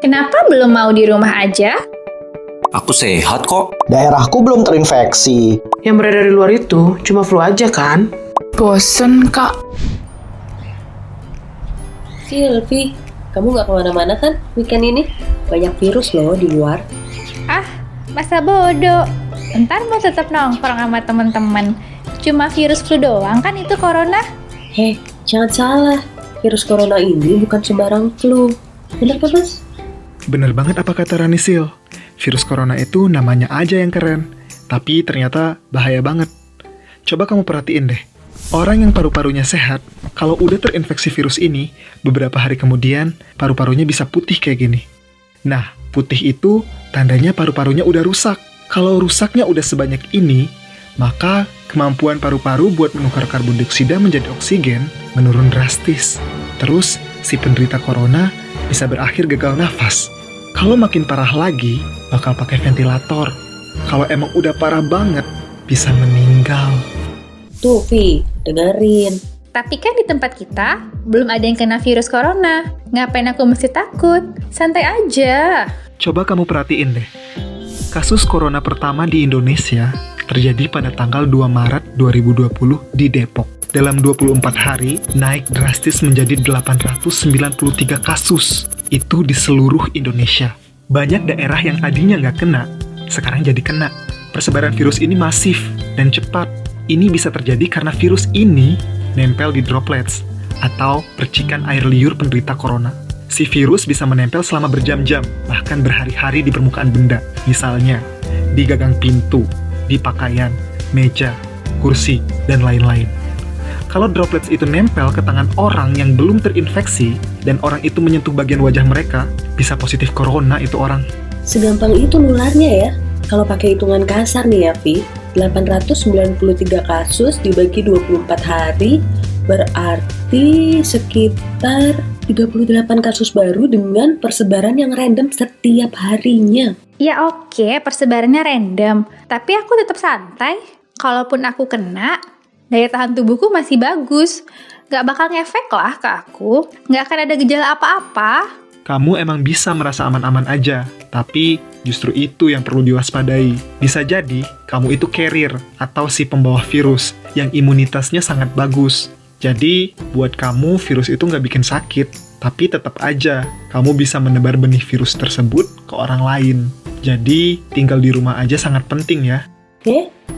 Kenapa belum mau di rumah aja? Aku sehat kok. Daerahku belum terinfeksi. Yang beredar di luar itu cuma flu aja kan? Bosen, Kak. Silvi, kamu nggak kemana-mana kan weekend ini? Banyak virus loh di luar. Ah, masa bodoh. Ntar mau tetap nongkrong sama temen-temen. Cuma virus flu doang kan itu corona? Hei, jangan salah. Virus corona ini bukan sembarang flu. Bener kan, Mas? Bener banget apa kata Ranisil. Virus corona itu namanya aja yang keren, tapi ternyata bahaya banget. Coba kamu perhatiin deh. Orang yang paru-parunya sehat, kalau udah terinfeksi virus ini, beberapa hari kemudian paru-parunya bisa putih kayak gini. Nah, putih itu tandanya paru-parunya udah rusak. Kalau rusaknya udah sebanyak ini, maka kemampuan paru-paru buat menukar karbon dioksida menjadi oksigen menurun drastis. Terus, si penderita corona bisa berakhir gagal nafas. Kalau makin parah lagi, bakal pakai ventilator. Kalau emang udah parah banget, bisa meninggal. Tuh, Vi, dengerin. Tapi kan di tempat kita belum ada yang kena virus corona. Ngapain aku mesti takut? Santai aja. Coba kamu perhatiin deh. Kasus corona pertama di Indonesia terjadi pada tanggal 2 Maret 2020 di Depok. Dalam 24 hari, naik drastis menjadi 893 kasus. Itu di seluruh Indonesia. Banyak daerah yang tadinya nggak kena, sekarang jadi kena. Persebaran virus ini masif dan cepat. Ini bisa terjadi karena virus ini nempel di droplets atau percikan air liur penderita corona. Si virus bisa menempel selama berjam-jam, bahkan berhari-hari di permukaan benda. Misalnya, di gagang pintu, di pakaian, meja, kursi, dan lain-lain. Kalau droplets itu nempel ke tangan orang yang belum terinfeksi, dan orang itu menyentuh bagian wajah mereka, bisa positif corona itu orang. Segampang itu nularnya ya. Kalau pakai hitungan kasar nih ya, Vi. 893 kasus dibagi 24 hari, berarti sekitar 38 kasus baru dengan persebaran yang random setiap harinya. Ya oke, persebarannya random. Tapi aku tetap santai. Kalaupun aku kena, daya tahan tubuhku masih bagus. Gak bakal ngefek lah ke aku. Gak akan ada gejala apa-apa. Kamu emang bisa merasa aman-aman aja, tapi justru itu yang perlu diwaspadai. Bisa jadi, kamu itu carrier atau si pembawa virus yang imunitasnya sangat bagus. Jadi, buat kamu virus itu nggak bikin sakit, tapi tetap aja kamu bisa menebar benih virus tersebut ke orang lain. Jadi, tinggal di rumah aja sangat penting ya.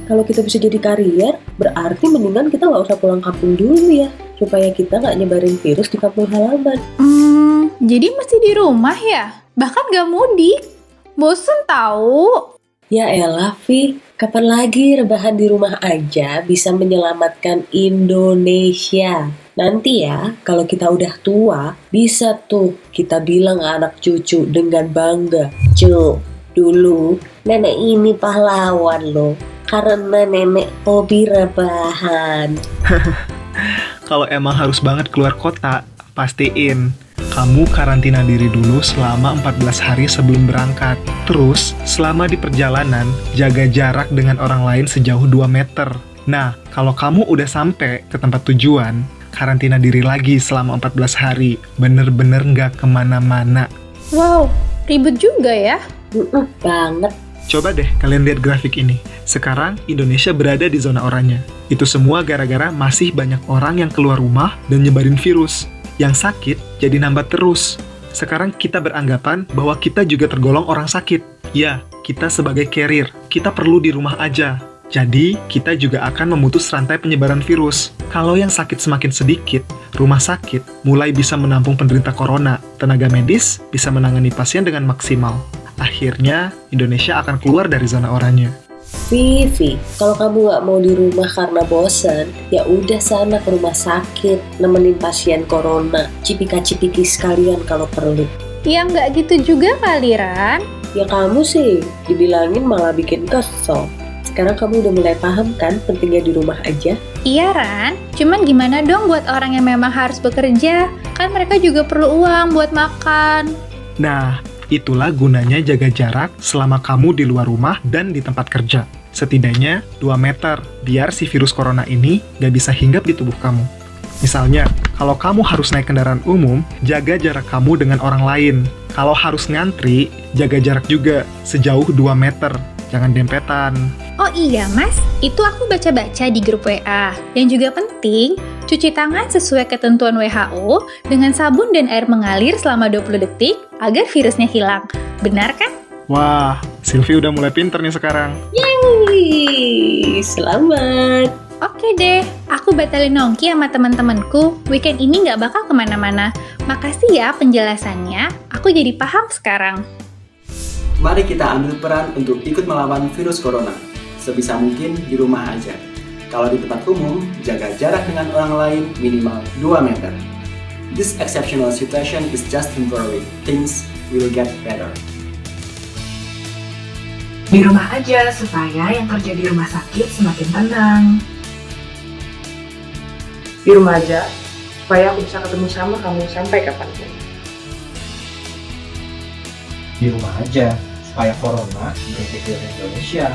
Kalau kita bisa jadi karier, berarti mendingan kita nggak usah pulang kampung dulu ya, supaya kita nggak nyebarin virus di kampung halaman. Jadi mesti di rumah ya? Bahkan gak mudik? Bosen tahu. Ya elah, Vi, kapan lagi rebahan di rumah aja bisa menyelamatkan Indonesia? Nanti ya, kalau kita udah tua, bisa tuh kita bilang ke anak cucu dengan bangga, "Cu, dulu nenek ini pahlawan loh, karena nenek hobi rebahan." Kalau emang harus banget keluar kota, pastiin kamu karantina diri dulu selama 14 hari sebelum berangkat. Terus, selama di perjalanan, jaga jarak dengan orang lain sejauh 2 meter. Nah, kalau kamu udah sampai ke tempat tujuan, karantina diri lagi selama 14 hari. Bener-bener nggak kemana-mana. Wow, ribet juga ya. Banget. Coba deh kalian lihat grafik ini. Sekarang Indonesia berada di zona oranye. Itu semua gara-gara masih banyak orang yang keluar rumah dan nyebarin virus. Yang sakit jadi nambah terus. Sekarang kita beranggapan bahwa kita juga tergolong orang sakit. Ya, kita sebagai carrier, kita perlu di rumah aja. Jadi, kita juga akan memutus rantai penyebaran virus. Kalau yang sakit semakin sedikit, rumah sakit mulai bisa menampung penderita corona. Tenaga medis bisa menangani pasien dengan maksimal. Akhirnya, Indonesia akan keluar dari zona oranye. Vivi, kalau kamu nggak mau di rumah karena bosen, ya udah sana ke rumah sakit, nemenin pasien corona, cipika-cipiki sekalian kalau perlu. Ya nggak gitu juga kali, Ran. Ya kamu sih, dibilangin malah bikin kesel. Sekarang kamu udah mulai paham kan pentingnya di rumah aja? Iya, Ran. Cuman gimana dong buat orang yang memang harus bekerja? Kan mereka juga perlu uang buat makan. Nah, itulah gunanya jaga jarak selama kamu di luar rumah dan di tempat kerja. Setidaknya 2 meter, biar si virus corona ini nggak bisa hinggap di tubuh kamu. Misalnya, kalau kamu harus naik kendaraan umum, jaga jarak kamu dengan orang lain. Kalau harus ngantri, jaga jarak juga sejauh 2 meter. Jangan dempetan. Oh iya mas, itu aku baca-baca di grup WA. Yang juga penting, cuci tangan sesuai ketentuan WHO dengan sabun dan air mengalir selama 20 detik agar virusnya hilang. Benar kan? Wah, Sylvie udah mulai pinter nih sekarang. Yeay, selamat. Oke deh, aku batalin nongki sama teman-temanku. Weekend ini nggak bakal kemana-mana. Makasih ya penjelasannya, aku jadi paham sekarang. Mari kita ambil peran untuk ikut melawan virus corona. Sebisa mungkin di rumah aja. Kalau di tempat umum, jaga jarak dengan orang lain minimal 2 meter. This exceptional situation is just temporary. Things will get better. Di rumah aja supaya yang kerja di rumah sakit semakin tenang. Di rumah aja, supaya aku bisa ketemu sama kamu sampai kapanpun. Di rumah aja supaya corona berhenti di Indonesia.